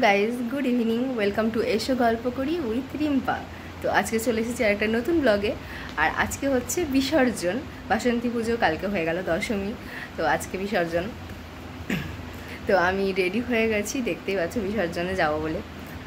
Guys, good evening. Welcome to এসো গল্প করি উইথ রিম্পা। তো আজকে চলে এসেছি একটা নতুন ব্লগে। আর আজকে হচ্ছে বিসর্জন, বাসন্তী পুজো কালকে হয়ে গেল দশমী, তো আজকে বিসর্জন। তো আমি রেডি হয়ে গেছি, দেখতেই পাচ্ছ বিসর্জনে যাবো বলে।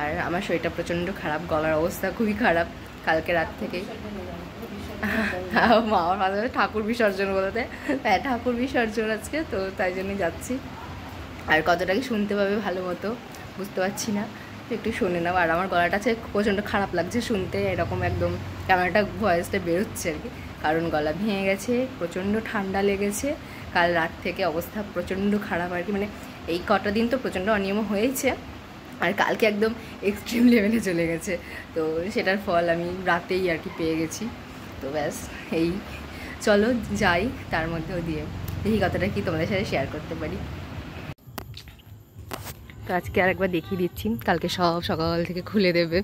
আর আমার শরীরটা প্রচণ্ড খারাপ, গলার অবস্থা খুবই খারাপ কালকে রাত থেকেই। মা আমার মাঝে ঠাকুর বিসর্জন বলতে, হ্যাঁ ঠাকুর বিসর্জন আজকে, তো তাই জন্যই যাচ্ছি। আর কতটা কি শুনতে পাবে ভালো মতো বুঝতে পারছি না, একটু শুনে নাও। আর আমার গলাটা প্রচণ্ড খারাপ লাগছে শুনতে, এরকম একদম কেমন একটা ভয়েসটা বেরোচ্ছে আর কি, কারণ গলা ভেঙে গেছে, প্রচণ্ড ঠান্ডা লেগেছে কাল রাত থেকে, অবস্থা প্রচণ্ড খারাপ আর কি। মানে এই কটা দিন তো প্রচণ্ড অনিয়ম হয়েছে, আর কালকে একদম এক্সট্রিম লেভেলে চলে গেছে, তো সেটার ফল আমি রাতেই আর কি পেয়ে গেছি। তো ব্যাস এই চলো যাই, তার মধ্যেও দিয়ে এই কথাটা কি তোমাদের সাথে শেয়ার করতে পারি। তো আজকে আর একবার দেখিয়ে দিচ্ছি, কালকে সব সকাল থেকে খুলে দেবে।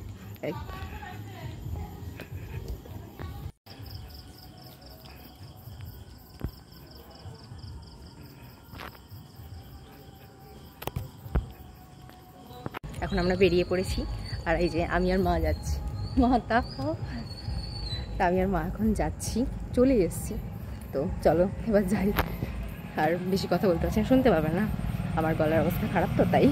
এখন আমরা বেরিয়ে পড়েছি, আর এই যে আমি আর মা যাচ্ছি। মা তাকাও, আমি আর মা এখন যাচ্ছি, চলে এসেছি। তো চলো এবার যাই। আর বেশি কথা বলতে পারছি না, শুনতে পাবে না, আমার গলার অবস্থা খারাপ তো তাই।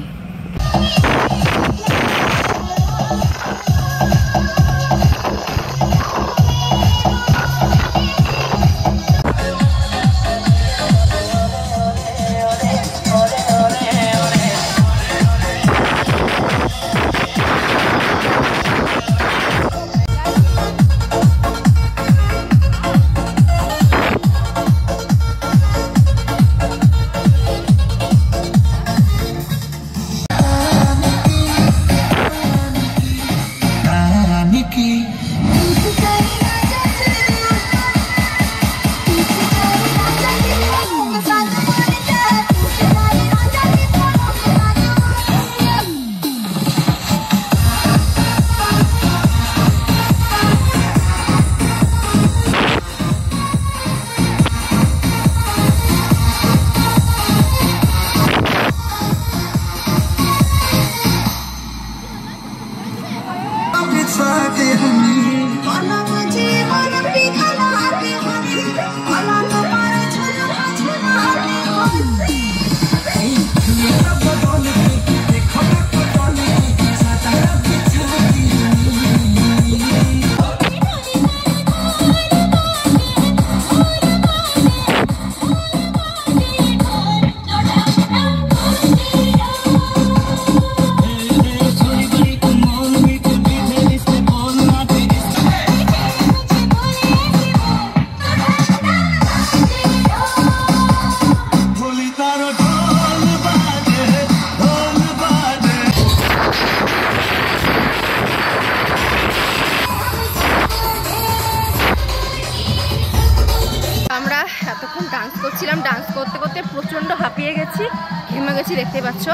এতক্ষণ ডান্স করছিলাম, ডান্স করতে করতে প্রচণ্ড হাঁপিয়ে গেছি, ঘেমে গেছি দেখতে পাচ্ছ।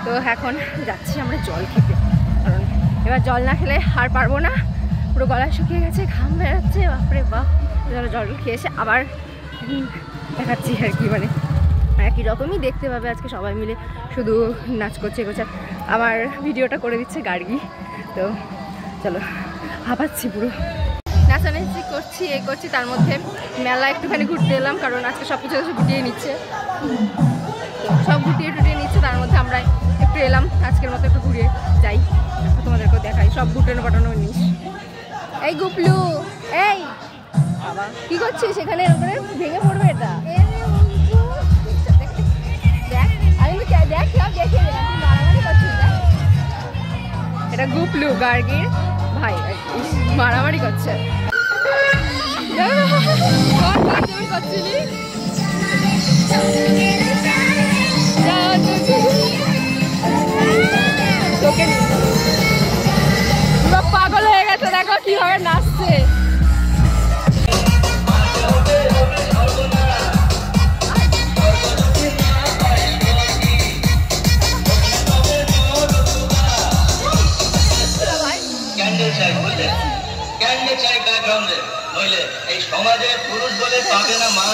তো এখন যাচ্ছি আমরা জল খেতে, কারণ এবার জল না খেলে আর পারবো না, পুরো গলা শুকিয়ে গেছে, ঘাম বেড়াচ্ছে, বাপরে বাপ। জল খেয়ে এসে আবার দেখাচ্ছি আর কি, মানে একই রকমই দেখতে পাবে আজকে সবাই মিলে শুধু নাচ করছে এগোচ্ছে। আমার ভিডিওটা করে দিচ্ছে গার্গি, তো চলো হাঁপাচ্ছি পুরো, নাচানাচি করছি এই করছি, তার মধ্যে মেলা একটুখানি ঘুরতে এলাম, কারণ আজকে সব কিছু গুটিয়ে নিচ্ছে, সব গুটিয়ে টুটিয়ে নিচ্ছে, তার মধ্যে আমরা একটু এলাম আজকের মতো একটু ঘুরে যাই, তোমাদেরকেও দেখাই সব গুটানো পাটানো জিনিস। এই গুপলু, এই বাবা কি করছিস সেখানে, এরকম ভেঙে পড়বে এটা। এটা গুপলু গার্গির ভাই, মারামারি করছে। পাগল হয়ে গেছে, দেখো কিভাবে নাচছে। এই সমাজে পুরুষ বলে পাবে না মা।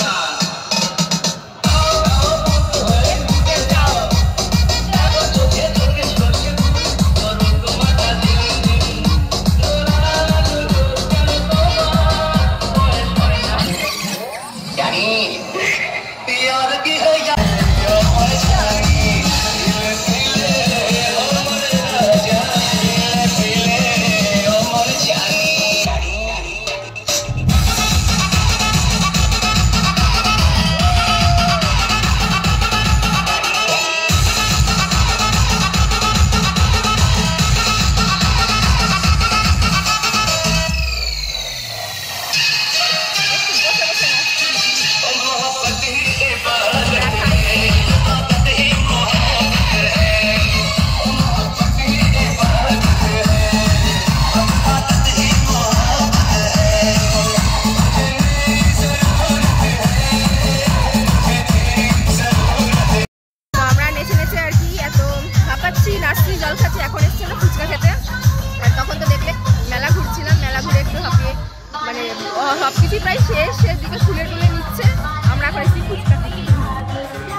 সবকিছু প্রায় শেষ, দিকে তুলে তুলে নিচ্ছে। আমরা এখন এসেছি ফুচকার দিকে,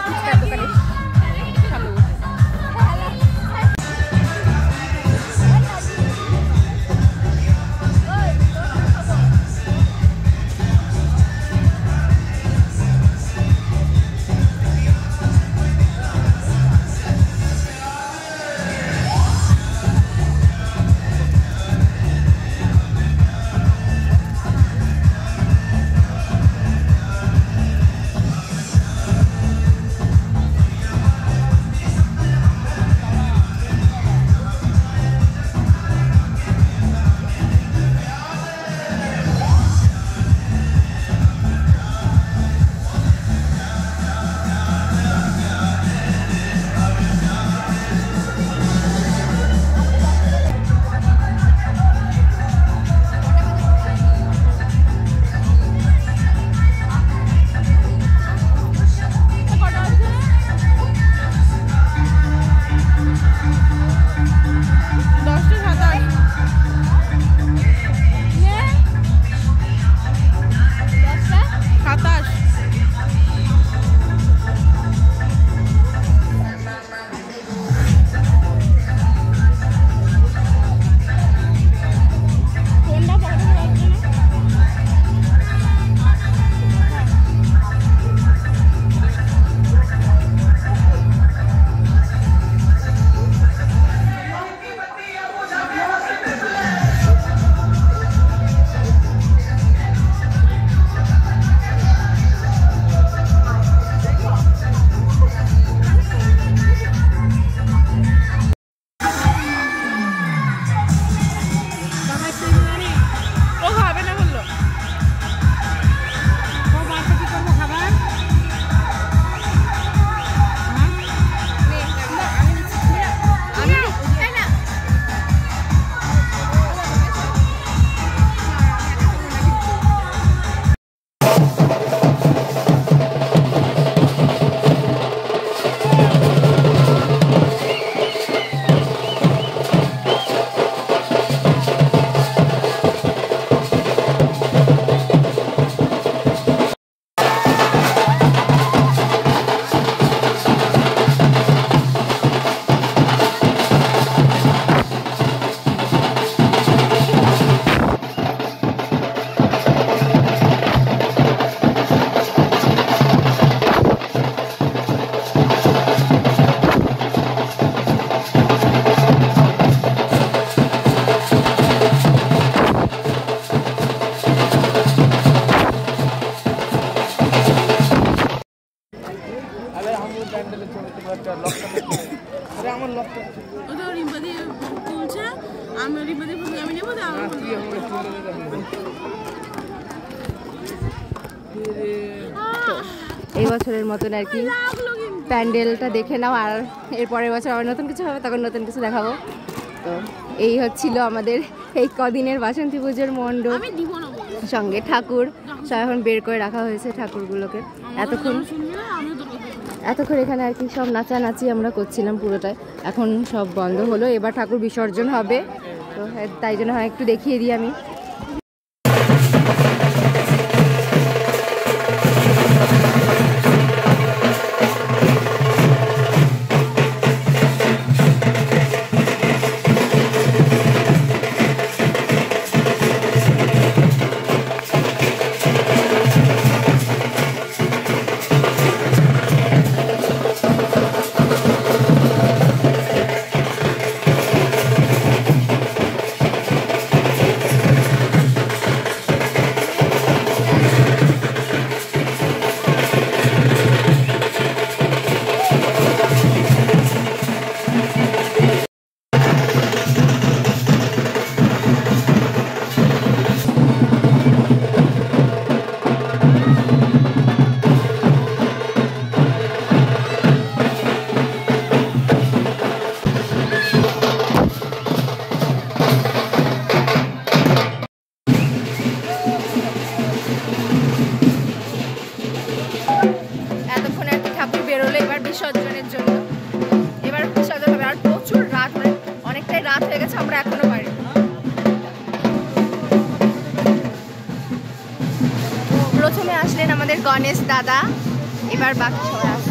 ফুচকার দোকানে সামনে বসে। এই বছরের মতন আর কি প্যান্ডেলটা দেখে নাও, আর এর পরের বছর আবার নতুন কিছু হবে, তখন নতুন কিছু দেখাবো। তো এই হচ্ছিল আমাদের এই কদিনের বাসন্তী পুজোর মণ্ডপ, সঙ্গে ঠাকুর সব এখন বের করে রাখা হয়েছে ঠাকুরগুলোকে। এতক্ষণ এখানে আর কি সব নাচানাচি আমরা করছিলাম পুরোটাই, এখন সব বন্ধ হলো, এবার ঠাকুর বিসর্জন হবে। তো তাই জন্য হয় একটু দেখিয়ে দিই আমি। বিসর্জনের জন্য এবার বিসর্জন হবে, আর প্রচুর রাত, মানে অনেকটাই রাত হয়ে গেছে, আমরা এখনো বাড়ি। প্রথমে আসলেন আমাদের গণেশ দাদা, এবার বাকি সবাই আসছে।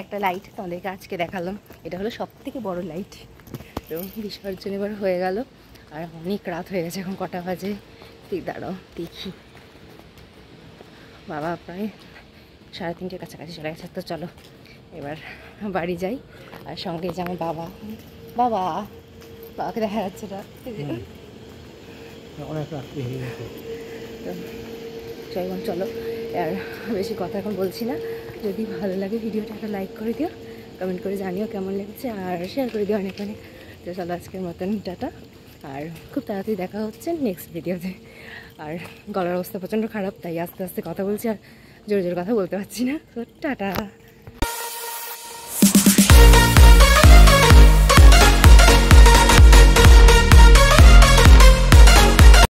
একটা লাইট তোমাদেরকে আজকে দেখালাম, এটা হলো সব থেকে বড় লাইট। তো বিসর্জন এবার হয়ে গেল, আর অনেক রাত হয়ে গেছে। এখন কটা বাজে ঠিক দাঁড়াও দেখি, বাবা প্রায় 3:30 কাছাকাছি চলে গেছে। তো চলো এবার বাড়ি যাই। আর সঙ্গে যে আমার বাবা, বাবা বাবাকে দেখা যাচ্ছে না, তো চলো আর বেশি কথা এখন বলছি না। যদি ভালো লাগে ভিডিওটা একটা লাইক করে দিও, কমেন্ট করে জানিও কেমন লেগেছে, আর শেয়ার করে দিও অনেক অনেক। তো চলো আজকের মতন টাটা, আর খুব তাড়াতাড়ি দেখা হচ্ছে নেক্সট ভিডিওতে। আর গলার অবস্থা প্রচণ্ড খারাপ, তাই আস্তে আস্তে কথা বলছি, আর জোরে জোরে কথা বলতে পারছি না। তো টাটা।